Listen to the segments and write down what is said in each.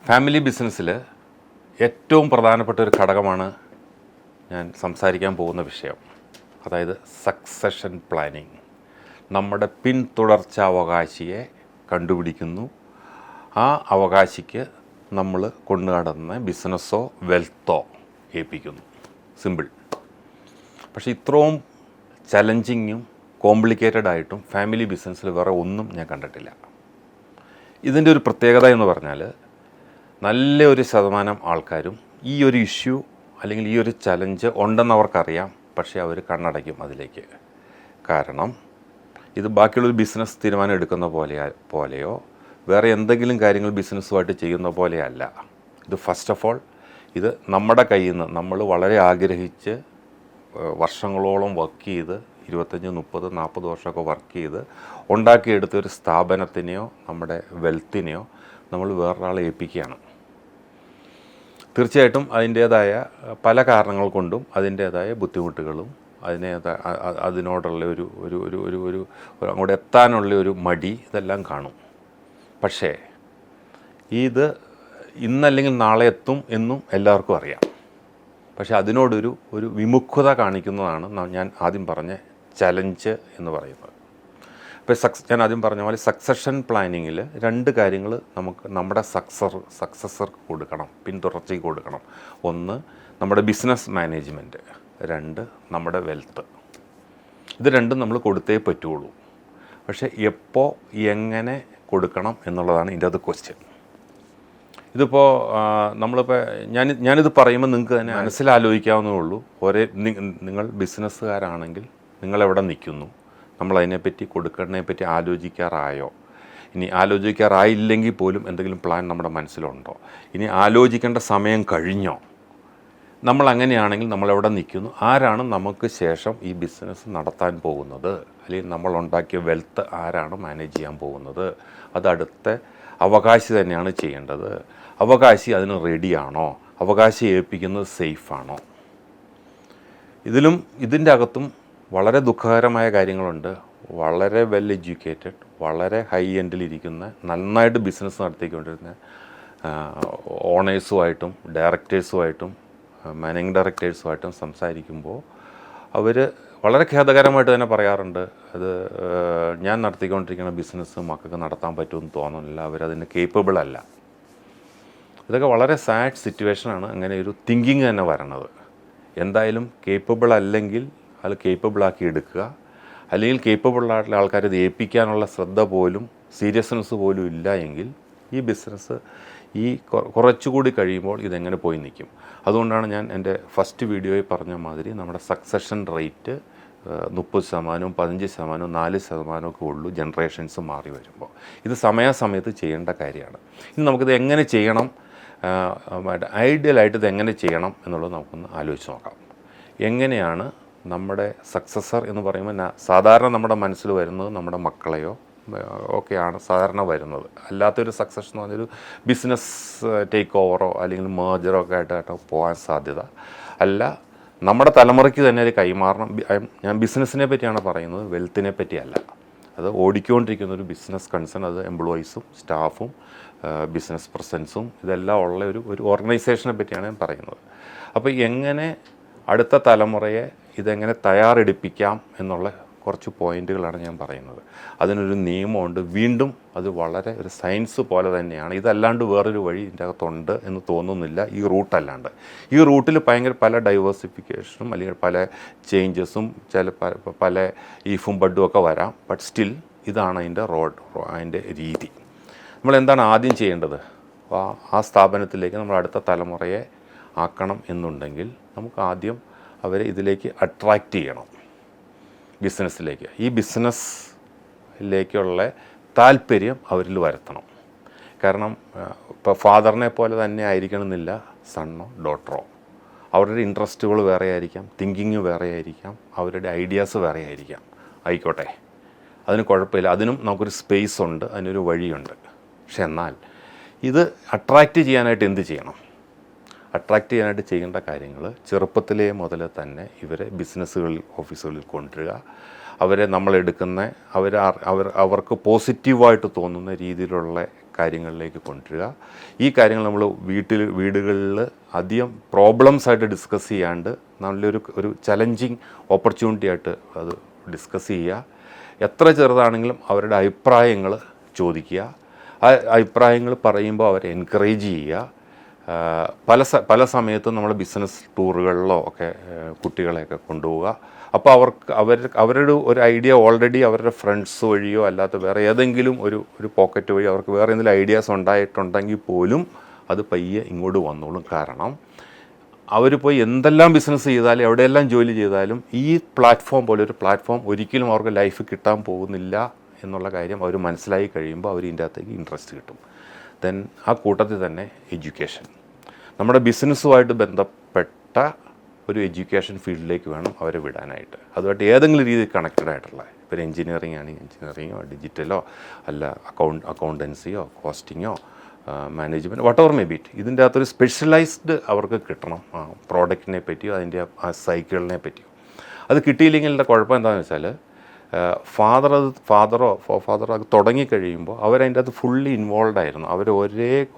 Family ബിസിനസ്സിൽ ഏറ്റവും പ്രധാനപ്പെട്ട ഒരു ഘടകമാണ് ഞാൻ സംസാരിക്കാൻ പോകുന്ന വിഷയം. അതായത് സക്സഷൻ പ്ലാനിങ്. നമ്മുടെ പിന്തുടർച്ചാവകാശിയെ കണ്ടുപിടിക്കുന്നു. ആ അവകാശിക്ക് നമ്മൾ കൊണ്ടുനടന്ന ബിസിനസ്സോ വെൽത്തോ ഏൽപ്പിക്കുന്നു. സിമ്പിൾ. പക്ഷേ ഇത്രയും ചലഞ്ചിങ്ങും കോംപ്ലിക്കേറ്റഡ് ആയിട്ടും ഫാമിലി ബിസിനസ്സിൽ വേറെ ഒന്നും ഞാൻ കണ്ടിട്ടില്ല. ഇതിൻ്റെ ഒരു പ്രത്യേകത എന്ന് പറഞ്ഞാൽ നല്ലൊരു ശതമാനം ആൾക്കാരും ഈ ഒരു ഇഷ്യൂ അല്ലെങ്കിൽ ഈ ഒരു ചലഞ്ച് ഉണ്ടെന്ന് അവർക്കറിയാം. പക്ഷേ അവർ കണ്ണടയ്ക്കും അതിലേക്ക്. കാരണം ഇത് ബാക്കിയുള്ളൊരു ബിസിനസ് തീരുമാനം എടുക്കുന്ന പോലെയോ വേറെ എന്തെങ്കിലും കാര്യങ്ങൾ ബിസിനസ്സുമായിട്ട് ചെയ്യുന്ന പോലെയല്ല. ഇത് ഫസ്റ്റ് ഓഫ് ഓൾ ഇത് നമ്മുടെ കയ്യിൽ നിന്ന് നമ്മൾ വളരെ ആഗ്രഹിച്ച് വർഷങ്ങളോളം വർക്ക് ചെയ്ത് 25, 30, 40 വർഷമൊക്കെ വർക്ക് ചെയ്ത് ഉണ്ടാക്കിയെടുത്ത ഒരു സ്ഥാപനത്തിനെയോ നമ്മുടെ വെൽത്തിനെയോ നമ്മൾ വേറൊരാളെ ഏൽപ്പിക്കുകയാണ്. തീർച്ചയായിട്ടും അതിൻ്റേതായ പല കാരണങ്ങൾ കൊണ്ടും അതിൻ്റേതായ ബുദ്ധിമുട്ടുകളും അതിനോടുള്ള ഒരു ഒരു ഒരു ഒരു ഒരു അങ്ങോട്ട് എത്താനുള്ള ഒരു മടി ഇതെല്ലാം കാണും. പക്ഷേ ഇത് ഇന്നല്ലെങ്കിൽ നാളെ എത്തും എന്നും എല്ലാവർക്കും അറിയാം. പക്ഷേ അതിനോടൊരു വിമുഖത കാണിക്കുന്നതാണ് ഞാൻ ആദ്യം പറഞ്ഞ ചലഞ്ച് എന്ന് പറയുന്നത്. ഇപ്പോൾ ഞാൻ ആദ്യം പറഞ്ഞ പോലെ സക്സഷൻ പ്ലാനിങ്ങിൽ 2 കാര്യങ്ങൾ നമുക്ക് നമ്മുടെ സക്സസർക്ക് കൊടുക്കണം, പിന്തുടർച്ചയ്ക്ക് കൊടുക്കണം. 1 നമ്മുടെ ബിസിനസ് മാനേജ്മെൻറ്റ്, 2 നമ്മുടെ വെൽത്ത്. ഇത് രണ്ടും നമ്മൾ കൊടുത്തേ പറ്റുള്ളൂ. പക്ഷേ എപ്പോൾ എങ്ങനെ കൊടുക്കണം എന്നുള്ളതാണ് ഇതിൻ്റെ അത് ക്വസ്റ്റ്യൻ. ഇതിപ്പോൾ നമ്മളിപ്പോൾ ഞാനിത് പറയുമ്പോൾ നിങ്ങൾക്ക് തന്നെ മനസ്സിലാലോചിക്കാവുന്നേ ഉള്ളൂ. നിങ്ങൾ ബിസിനസ്സുകാരാണെങ്കിൽ നിങ്ങളെവിടെ നിൽക്കുന്നു, നമ്മളതിനെപ്പറ്റി കൊടുക്കുന്നതിനെപ്പറ്റി ആലോചിക്കാറായോ? ഇനി ആലോചിക്കാറായില്ലെങ്കിൽ പോലും എന്തെങ്കിലും പ്ലാൻ നമ്മുടെ മനസ്സിലുണ്ടോ? ഇനി ആലോചിക്കേണ്ട സമയം കഴിഞ്ഞോ? നമ്മളങ്ങനെയാണെങ്കിൽ നമ്മളെവിടെ നിൽക്കുന്നു, ആരാണ് നമുക്ക് ശേഷം ഈ ബിസിനസ് നടത്താൻ പോകുന്നത്, അല്ലെങ്കിൽ നമ്മളുണ്ടാക്കിയ വെൽത്ത് ആരാണ് മാനേജ് ചെയ്യാൻ പോകുന്നത്? അത് അടുത്ത അവകാശി തന്നെയാണ് ചെയ്യേണ്ടത്. അവകാശി അതിന് റെഡിയാണോ? അവകാശി ഏൽപ്പിക്കുന്നത് സേഫാണോ? ഇതിൻ്റെ അകത്തും വളരെ ദുഃഖകരമായ കാര്യങ്ങളുണ്ട്. വളരെ വെൽ എഡ്യൂക്കേറ്റഡ്, വളരെ ഹൈ എൻഡിലിരിക്കുന്ന, നന്നായിട്ട് ബിസിനസ് നടത്തിക്കൊണ്ടിരുന്ന ഓണേഴ്സുമായിട്ടും ഡയറക്ടേഴ്സുമായിട്ടും മാനേജിങ് ഡയറക്ടേഴ്സുമായിട്ടും സംസാരിക്കുമ്പോൾ അവർ വളരെ ഖേദകരമായിട്ട് തന്നെ പറയാറുണ്ട്, അത് ഞാൻ നടത്തിക്കൊണ്ടിരിക്കുന്ന ബിസിനസ് മക്കൾക്ക് നടത്താൻ പറ്റുമെന്ന് തോന്നുന്നില്ല, അവരതിന് കേപ്പബിൾ അല്ല. ഇതൊക്കെ വളരെ സാഡ് സിറ്റുവേഷനാണ്. അങ്ങനെ ഒരു തിങ്കിങ് തന്നെ വരണത്. എന്തായാലും കേപ്പബിൾ അല്ലെങ്കിൽ അത് കേപ്പബിളാക്കി എടുക്കുക, അല്ലെങ്കിൽ കേപ്പബിളായിട്ടുള്ള ആൾക്കാർ ഇത് ഏൽപ്പിക്കാനുള്ള ശ്രദ്ധ പോലും സീരിയസ്നെസ് പോലും ഇല്ല എങ്കിൽ ഈ ബിസിനസ് കുറച്ചുകൂടി കഴിയുമ്പോൾ ഇതെങ്ങനെ പോയി നിൽക്കും. അതുകൊണ്ടാണ് ഞാൻ എൻ്റെ ഫസ്റ്റ് വീഡിയോയിൽ പറഞ്ഞ മാതിരി നമ്മുടെ സക്സഷൻ റേറ്റ് 30%, 15%, 4% ഒക്കെ ഉള്ളൂ ജനറേഷൻസ് മാറി വരുമ്പോൾ. ഇത് സമയാസമയത്ത് ചെയ്യേണ്ട കാര്യമാണ്. ഇനി നമുക്കിത് എങ്ങനെ ചെയ്യണം, ഐഡിയലായിട്ട് ഇത് എങ്ങനെ ചെയ്യണം എന്നുള്ളത് നമുക്കൊന്ന് ആലോചിച്ച് നോക്കാം. എങ്ങനെയാണ് നമ്മുടെ സക്സസർ എന്ന് പറയുമ്പോൾ സാധാരണ നമ്മുടെ മനസ്സിൽ വരുന്നത് നമ്മുടെ മക്കളെയോ ഒക്കെയാണ് സാധാരണ വരുന്നത്. അല്ലാത്തൊരു സക്സസ് എന്ന് പറഞ്ഞൊരു ബിസിനസ് ടേക്ക് ഓവറോ അല്ലെങ്കിൽ മേജറോ ഒക്കെ ആയിട്ടോ പോകാൻ സാധ്യത അല്ല. നമ്മുടെ തലമുറയ്ക്ക് തന്നെ ഒരു കൈമാറണം. ഞാൻ ബിസിനസ്സിനെ പറ്റിയാണ് പറയുന്നത്, വെൽത്തിനെ പറ്റിയല്ല. അത് ഓടിക്കൊണ്ടിരിക്കുന്ന ഒരു ബിസിനസ് കൺസേൺ, അത് എംപ്ലോയീസും സ്റ്റാഫും ബിസിനസ് പ്രസൻസും ഇതെല്ലാം ഉള്ള ഒരു ഓർഗനൈസേഷനെ പറ്റിയാണ് ഞാൻ പറയുന്നത്. അപ്പോൾ എങ്ങനെ അടുത്ത തലമുറയെ ഇതെങ്ങനെ തയ്യാറെടുപ്പിക്കാം എന്നുള്ള കുറച്ച് പോയിൻറ്റുകളാണ് ഞാൻ പറയുന്നത്. അതിനൊരു നിയമമുണ്ട്. വീണ്ടും അത് വളരെ ഒരു സയൻസ് പോലെ തന്നെയാണ്. ഇതല്ലാണ്ട് വേറൊരു വഴി ഇതിൻ്റെ അകത്തുണ്ട് എന്ന് തോന്നുന്നില്ല, ഈ റൂട്ടല്ലാണ്ട്. ഈ റൂട്ടിൽ പല ഡൈവേഴ്സിഫിക്കേഷനും അല്ലെങ്കിൽ പല ചേഞ്ചസും പല ഈഫും ബഡും ഒക്കെ വരാം. ബട്ട് സ്റ്റിൽ ഇതാണ് അതിൻ്റെ രീതി. നമ്മളെന്താണ് ആദ്യം ചെയ്യേണ്ടത്? ആ സ്ഥാപനത്തിലേക്ക് നമ്മൾ അടുത്ത തലമുറയെ ആക്കണം എന്നുണ്ടെങ്കിൽ നമുക്ക് ആദ്യം അവരെ ഇതിലേക്ക് അട്രാക്റ്റ് ചെയ്യണം, ബിസിനസ്സിലേക്ക്. ഈ ബിസിനസ്സിലേക്കുള്ള താല്പര്യം അവരിൽ വരുത്തണം. കാരണം ഇപ്പോൾ ഫാദറിനെ പോലെ തന്നെ ആയിരിക്കണമെന്നില്ല സണ്ണോ ഡോട്ടറോ. അവരുടെ ഇൻട്രസ്റ്റുകൾ വേറെ ആയിരിക്കാം, തിങ്കിങ് വേറെ ആയിരിക്കാം, അവരുടെ ഐഡിയാസ് വേറെ ആയിരിക്കാം. ആയിക്കോട്ടെ, അതിന് കുഴപ്പമില്ല. അതിനും നമുക്കൊരു സ്പേസ് ഉണ്ട്, അതിനൊരു വഴിയുണ്ട്. പക്ഷെ എന്നാൽ ഇത് അട്രാക്റ്റ് ചെയ്യാനായിട്ട് എന്ത് ചെയ്യണം? അട്രാക്റ്റ് ചെയ്യാനായിട്ട് ചെയ്യേണ്ട കാര്യങ്ങൾ ചെറുപ്പത്തിലേ മുതൽ തന്നെ ഇവരെ ഓഫീസുകളിൽ കൊണ്ടുവരിക. അവരെ നമ്മളെടുക്കുന്ന അവർക്ക് പോസിറ്റീവായിട്ട് തോന്നുന്ന രീതിയിലുള്ള കാര്യങ്ങളിലേക്ക് കൊണ്ടുവരിക. ഈ കാര്യങ്ങൾ നമ്മൾ വീടുകളിൽ അധികം പ്രോബ്ലംസ് ആയിട്ട് ഡിസ്കസ് ചെയ്യാണ്ട് നല്ലൊരു ചലഞ്ചിങ് ഓപ്പർച്യൂണിറ്റി ആയിട്ട് അത് ഡിസ്കസ് ചെയ്യുക. എത്ര ചെറുതാണെങ്കിലും അവരുടെ അഭിപ്രായങ്ങൾ ചോദിക്കുക. ആ അഭിപ്രായങ്ങൾ പറയുമ്പോൾ അവരെ എൻകറേജ് ചെയ്യുക. പല സമയത്തും നമ്മൾ ബിസിനസ് ടൂറുകളിലോ ഒക്കെ കുട്ടികളെയൊക്കെ കൊണ്ടുപോവുക. അപ്പോൾ അവരുടെ ഒരു ഐഡിയ ഓൾറെഡി അവരുടെ ഫ്രണ്ട്സ് വഴിയോ അല്ലാത്ത വേറെ ഏതെങ്കിലും ഒരു പോക്കറ്റ് വഴി അവർക്ക് വേറെ എന്തെങ്കിലും ഐഡിയാസ് ഉണ്ടായിട്ടുണ്ടെങ്കിൽ പോലും അത് പയ്യെ ഇങ്ങോട്ട് വന്നോളും. കാരണം അവർ പോയി എന്തെല്ലാം ബിസിനസ് ചെയ്താലും എവിടെയെല്ലാം ജോലി ചെയ്താലും ഈ പ്ലാറ്റ്ഫോം പോലെ ഒരു പ്ലാറ്റ്ഫോം ഒരിക്കലും അവർക്ക് ലൈഫ് കിട്ടാൻ പോകുന്നില്ല എന്നുള്ള കാര്യം അവർ മനസ്സിലായി കഴിയുമ്പോൾ അവർ ഇതിൻ്റെ അകത്തേക്ക് ഇൻട്രസ്റ്റ് കിട്ടും. ദെൻ ആ കൂട്ടത്തിൽ തന്നെ എഡ്യൂക്കേഷൻ, നമ്മുടെ ബിസിനസ്സുമായിട്ട് ബന്ധപ്പെട്ട ഒരു എഡ്യൂക്കേഷൻ ഫീൽഡിലേക്ക് വേണം അവരെ വിടാനായിട്ട്. അതുമായിട്ട് ഏതെങ്കിലും രീതിയിൽ കണക്റ്റഡ് ആയിട്ടുള്ള, ഇപ്പോൾ എഞ്ചിനീയറിംഗ് ആണെങ്കിൽ എഞ്ചിനീയറിങ്ങോ ഡിജിറ്റലോ അല്ല അക്കൗണ്ടൻസിയോ കോസ്റ്റിങ്ങോ management whatever may be, ഇതിൻ്റെ അകത്തൊരു സ്പെഷ്യലൈസ്ഡ് അവർക്ക് കിട്ടണം. പ്രോഡക്റ്റിനെ പറ്റിയോ അതിൻ്റെ ആ സൈക്കിളിനെ പറ്റിയോ. അത് കിട്ടിയില്ലെങ്കിൽ എൻ്റെ കുഴപ്പം എന്താണെന്ന് വെച്ചാൽ ഫാദറോ അത് തുടങ്ങിക്കഴിയുമ്പോൾ അവരതിൻ്റെ അകത്ത് ഫുള്ളി ഇൻവോൾവ് ആയിരുന്നു. അവർ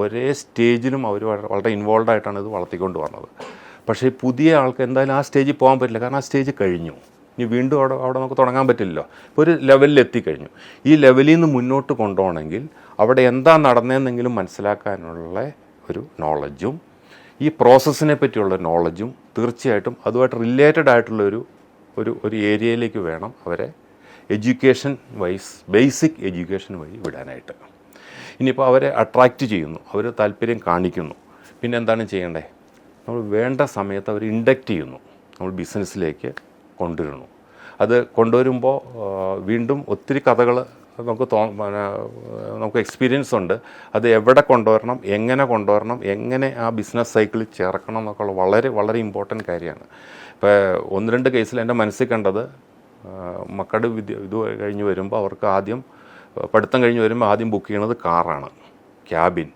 ഒരേ സ്റ്റേജിലും അവർ വളരെ ഇൻവോൾവ് ആയിട്ടാണ് ഇത് വളർത്തിക്കൊണ്ട് വന്നത്. പക്ഷേ പുതിയ ആൾക്ക് എന്തായാലും ആ സ്റ്റേജിൽ പോകാൻ പറ്റില്ല. കാരണം ആ സ്റ്റേജ് കഴിഞ്ഞു. ഇനി വീണ്ടും അവിടെ നമുക്ക് തുടങ്ങാൻ പറ്റില്ലല്ലോ. ഇപ്പോൾ ഒരു ലെവലിൽ എത്തിക്കഴിഞ്ഞു. ഈ ലെവലിൽ നിന്ന് മുന്നോട്ട് കൊണ്ടുപോകണമെങ്കിൽ അവിടെ എന്താ നടന്നതെന്നെങ്കിലും മനസ്സിലാക്കാനുള്ള ഒരു നോളജും ഈ പ്രോസസ്സിനെ പറ്റിയുള്ള നോളജും തീർച്ചയായിട്ടും അതുമായിട്ട് റിലേറ്റഡ് ആയിട്ടുള്ളൊരു ഏരിയയിലേക്ക് വേണം അവരെ എഡ്യൂക്കേഷൻ ബേസിക് എഡ്യൂക്കേഷൻ വഴി വിടാനായിട്ട്. ഇനിയിപ്പോൾ അവരെ അട്രാക്റ്റ് ചെയ്യുന്നു, അവർ താല്പര്യം കാണിക്കുന്നു, പിന്നെ എന്താണ് ചെയ്യേണ്ടത്? നമ്മൾ വേണ്ട സമയത്ത് അവർ ഇൻഡക്റ്റ് ചെയ്യുന്നു, നമ്മൾ ബിസിനസ്സിലേക്ക് കൊണ്ടുവരുന്നു. അത് കൊണ്ടുവരുമ്പോൾ വീണ്ടും ഒത്തിരി കഥകൾ നമുക്ക് എക്സ്പീരിയൻസ് ഉണ്ട്. അത് എവിടെ കൊണ്ടുവരണം, എങ്ങനെ ആ ബിസിനസ് സൈക്കിളിൽ ചേർക്കണം എന്നൊക്കെ വളരെ വളരെ ഇമ്പോർട്ടൻറ്റ് കാര്യമാണ്. ഇപ്പോൾ 1-2 കേസിൽ എൻ്റെ മനസ്സിൽ കണ്ടത്, മക്കളുടെ ഇത് കഴിഞ്ഞ് വരുമ്പോൾ അവർക്ക് ആദ്യം പഠിത്തം കഴിഞ്ഞ് വരുമ്പോൾ ആദ്യം ബുക്ക് ചെയ്യണത് കാറാണ്. ക്യാബിൻ,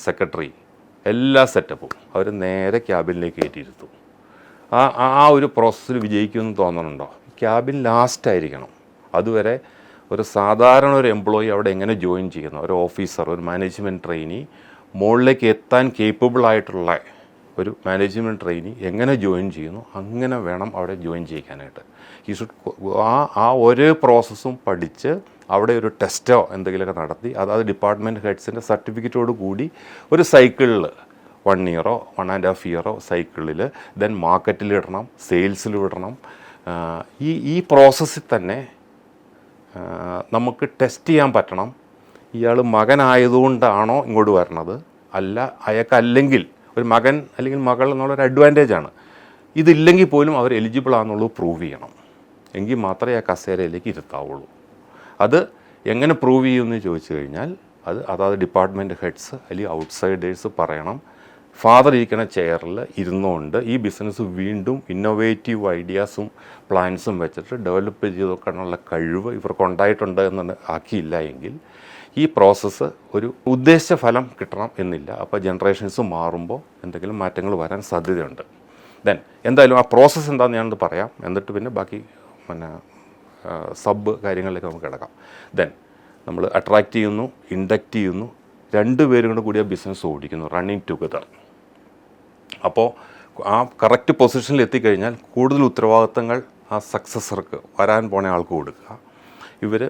സെക്രട്ടറി, എല്ലാ സെറ്റപ്പും അവർ നേരെ ക്യാബിനിലേക്ക് കയറ്റിയിരുത്തും. ആ ഒരു പ്രോസസ്സിൽ വിജയിക്കുമെന്ന് തോന്നണുണ്ടോ? ക്യാബിൻ ലാസ്റ്റ് ആയിരിക്കണം. അതുവരെ ഒരു സാധാരണ ഒരു എംപ്ലോയി അവിടെ എങ്ങനെ ജോയിൻ ചെയ്യുന്നു, ഒരു ഓഫീസർ, ഒരു മാനേജ്മെൻറ്റ് ട്രെയിനി, മുകളിലേക്ക് എത്താൻ കേപ്പബിൾ ആയിട്ടുള്ള ഒരു മാനേജ്മെൻറ്റ് ട്രെയിനി എങ്ങനെ ജോയിൻ ചെയ്യുന്നു, അങ്ങനെ വേണം അവിടെ ജോയിൻ ചെയ്യിക്കാനായിട്ട്. ഈ ആ ഓരോ പ്രോസസ്സും പഠിച്ച് അവിടെ ഒരു ടെസ്റ്റോ എന്തെങ്കിലുമൊക്കെ നടത്തി അതായത് ഡിപ്പാർട്ട്മെൻറ്റ് ഹെഡ്സിൻ്റെ സർട്ടിഫിക്കറ്റോട് കൂടി ഒരു സൈക്കിളിൽ 1 ഇയറോ 1.5 ഇയറോ സൈക്കിളിൽ ദെൻ മാർക്കറ്റിൽ ഇടണം, സെയിൽസിൽ വിടണം. ഈ പ്രോസസ്സിൽ തന്നെ നമുക്ക് ടെസ്റ്റ് ചെയ്യാൻ പറ്റണം. ഇയാൾ മകനായതുകൊണ്ടാണോ ഇങ്ങോട്ട് വരണത്, അല്ല അയാൾക്കല്ലെങ്കിൽ ഒരു മകൻ അല്ലെങ്കിൽ മകൾ എന്നുള്ളൊരു അഡ്വാൻറ്റേജാണ്. ഇതില്ലെങ്കിൽ പോലും അവർ എലിജിബിൾ ആണെന്നുള്ളത് പ്രൂവ് ചെയ്യണം. എങ്കിൽ മാത്രമേ ആ കസേരയിലേക്ക് ഇരുത്താവുള്ളൂ. അത് എങ്ങനെ പ്രൂവ് ചെയ്യുമെന്ന് ചോദിച്ചു കഴിഞ്ഞാൽ അതായത് ഡിപ്പാർട്ട്മെൻറ്റ് ഹെഡ്സ് അല്ലെങ്കിൽ ഔട്ട്സൈഡേഴ്സ് പറയണം. ഫാദർ ഇരിക്കുന്ന ചെയറിൽ ഇരുന്നുകൊണ്ട് ഈ ബിസിനസ് വീണ്ടും ഇന്നോവേറ്റീവ് ഐഡിയാസും പ്ലാൻസും വെച്ചിട്ട് ഡെവലപ്പ് ചെയ്ത് നോക്കാനുള്ള കഴിവ് ഇവർക്ക് ഉണ്ടായിട്ടുണ്ട് എന്ന് ആക്കിയില്ല എങ്കിൽ ഈ പ്രോസസ്സ് ഒരു ഉദ്ദേശിച്ച ഫലം കിട്ടണം എന്നില്ല. അപ്പോൾ ജനറേഷൻസ് മാറുമ്പോൾ എന്തെങ്കിലും മാറ്റങ്ങൾ വരാൻ സാധ്യതയുണ്ട്. ദെൻ എന്തായാലും ആ പ്രോസസ്സ് എന്താണെന്ന് ഞാനത് പറയാം. എന്നിട്ട് പിന്നെ ബാക്കി സബ് കാര്യങ്ങളിലേക്ക് നമുക്ക് കിടക്കാം. ദെൻ നമ്മൾ അട്രാക്റ്റ് ചെയ്യുന്നു, ഇൻഡക്റ്റ് ചെയ്യുന്നു, 2 പേരും കൂടി ആ ബിസിനസ് ഓടിക്കുന്നു, റണ്ണിങ് ടുഗദർ. അപ്പോൾ ആ കറക്റ്റ് പൊസിഷനിൽ എത്തിക്കഴിഞ്ഞാൽ കൂടുതൽ ഉത്തരവാദിത്തങ്ങൾ ആ സക്സസർക്ക് വരാൻ പോണ ആൾക്ക് കൊടുക്കുക. ഇവർ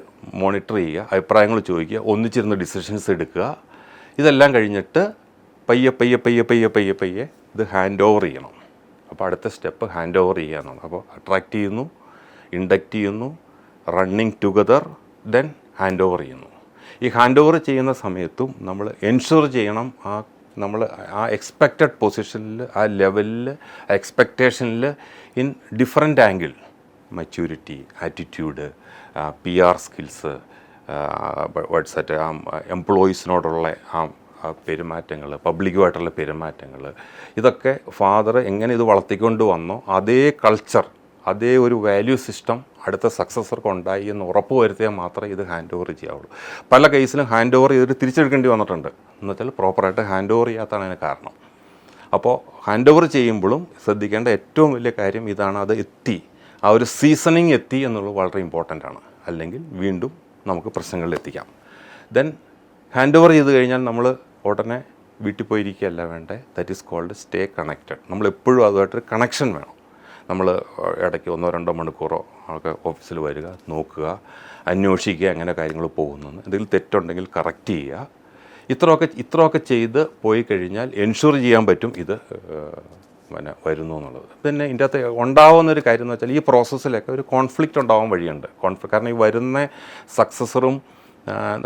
മോണിറ്റർ ചെയ്യുക, അഭിപ്രായങ്ങൾ ചോദിക്കുക, ഒന്നിച്ചിരുന്ന് ഡിസിഷൻസ് എടുക്കുക. ഇതെല്ലാം കഴിഞ്ഞിട്ട് പയ്യെ ഇത് ഹാൻഡ് ഓവർ ചെയ്യണം. അപ്പോൾ അടുത്ത സ്റ്റെപ്പ് ഹാൻഡ് ഓവർ ചെയ്യുക എന്നാണ്. അപ്പോൾ അട്രാക്റ്റ് ചെയ്യുന്നു, ഇൻഡക്റ്റ് ചെയ്യുന്നു, running together, then hand over ചെയ്യുന്നു. ഈ ഹാൻഡ് ഓവർ ചെയ്യുന്ന സമയത്തും നമ്മൾ എൻഷുർ ചെയ്യണം നമ്മൾ ആ എക്സ്പെക്റ്റഡ് പൊസിഷനിൽ, ആ ലെവലിൽ, ആ എക്സ്പെക്റ്റേഷനിൽ in different angle, maturity, attitude, PR skills, വാട്സറ്റ് എംപ്ലോയീസിനോടുള്ള പെരുമാറ്റങ്ങൾ, പബ്ലിക്കുമായിട്ടുള്ള പെരുമാറ്റങ്ങൾ, ഇതൊക്കെ ഫാദർ എങ്ങനെ ഇത് വളർത്തിക്കൊണ്ട് വന്നോ അതേ കൾച്ചർ, അതേ ഒരു വാല്യൂ സിസ്റ്റം അടുത്ത സക്സസർക്ക് ഉണ്ടായി എന്ന് ഉറപ്പ് വരുത്തിയാൽ മാത്രമേ ഇത് ഹാൻഡ് ഓവർ ചെയ്യാവുള്ളൂ. പല കേസിലും ഹാൻഡ് ഓവർ ചെയ്തിട്ട് തിരിച്ചെടുക്കേണ്ടി വന്നിട്ടുണ്ട്. എന്നുവെച്ചാൽ പ്രോപ്പറായിട്ട് ഹാൻഡ് ഓവർ ചെയ്യാത്തതാണ് അതിന് കാരണം. അപ്പോൾ ഹാൻഡ് ഓവർ ചെയ്യുമ്പോഴും ശ്രദ്ധിക്കേണ്ട ഏറ്റവും വലിയ കാര്യം ഇതാണ്, അത് എത്തി, ആ ഒരു സീസണിങ് എത്തി എന്നുള്ളത് വളരെ ഇമ്പോർട്ടൻ്റ് ആണ്. അല്ലെങ്കിൽ വീണ്ടും നമുക്ക് പ്രശ്നങ്ങളിലെത്തിക്കാം. ദെൻ ഹാൻഡ് ഓവർ ചെയ്ത് കഴിഞ്ഞാൽ നമ്മൾ ഉടനെ വീട്ടിൽ പോയിരിക്കുകയല്ല വേണ്ടേ. That is called stay connected. നമ്മളെപ്പോഴും അതുമായിട്ടൊരു കണക്ഷൻ വേണം. നമ്മൾ ഇടയ്ക്ക് 1-2 മണിക്കൂറോ ഒക്കെ ഓഫീസിൽ വരിക, നോക്കുക, അന്വേഷിക്കുക എങ്ങനെ കാര്യങ്ങൾ പോകുന്നു, എന്തെങ്കിലും തെറ്റുണ്ടെങ്കിൽ കറക്റ്റ് ചെയ്യുക. ഇത്രയൊക്കെ ചെയ്ത് പോയി കഴിഞ്ഞാൽ എൻഷുർ ചെയ്യാൻ പറ്റും ഇത് പിന്നെ വരുന്നു എന്നുള്ളത്. പിന്നെ ഇതിൻ്റെ അകത്ത് ഉണ്ടാവുന്നൊരു കാര്യം എന്ന് വെച്ചാൽ ഈ പ്രോസസ്സിലൊക്കെ ഒരു കോൺഫ്ലിക്റ്റ് ഉണ്ടാവാൻ വഴിയുണ്ട്. കാരണം ഈ വരുന്ന സക്സസറും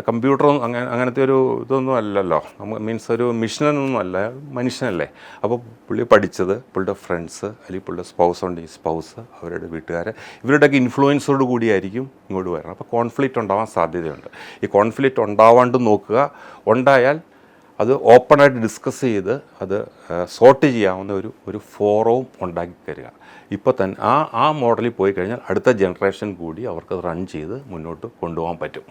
കമ്പ്യൂട്ടറും അങ്ങനത്തെ ഒരു ഇതൊന്നും അല്ലല്ലോ. മീൻസ് ഒരു മിഷനൊന്നും അല്ല, മനുഷ്യനല്ലേ. അപ്പോൾ പുള്ളി പഠിച്ചത്, പുള്ളിയുടെ ഫ്രണ്ട്സ് അല്ലെങ്കിൽ പുള്ളിയുടെ സ്പൗസ് ഉണ്ട്, ഈ സ്പൗസ്, അവരുടെ വീട്ടുകാർ, ഇവരുടെയൊക്കെ ഇൻഫ്ലുവൻസോട് കൂടിയായിരിക്കും ഇങ്ങോട്ട് വരണം. അപ്പോൾ കോൺഫ്ലിക്റ്റ് ഉണ്ടാവാൻ സാധ്യതയുണ്ട്. ഈ കോൺഫ്ലിക്റ്റ് ഉണ്ടാവാണ്ട് നോക്കുക. ഉണ്ടായാൽ അത് ഓപ്പണായിട്ട് ഡിസ്കസ് ചെയ്ത് അത് സോർട്ട് ചെയ്യാവുന്ന ഒരു ഫോറവും ഉണ്ടാക്കി തരിക. ഇപ്പോൾ തന്നെ ആ മോഡലിൽ പോയി കഴിഞ്ഞാൽ അടുത്ത ജനറേഷൻ കൂടി അവർക്ക് റൺ ചെയ്ത് മുന്നോട്ട് കൊണ്ടുപോകാൻ പറ്റും.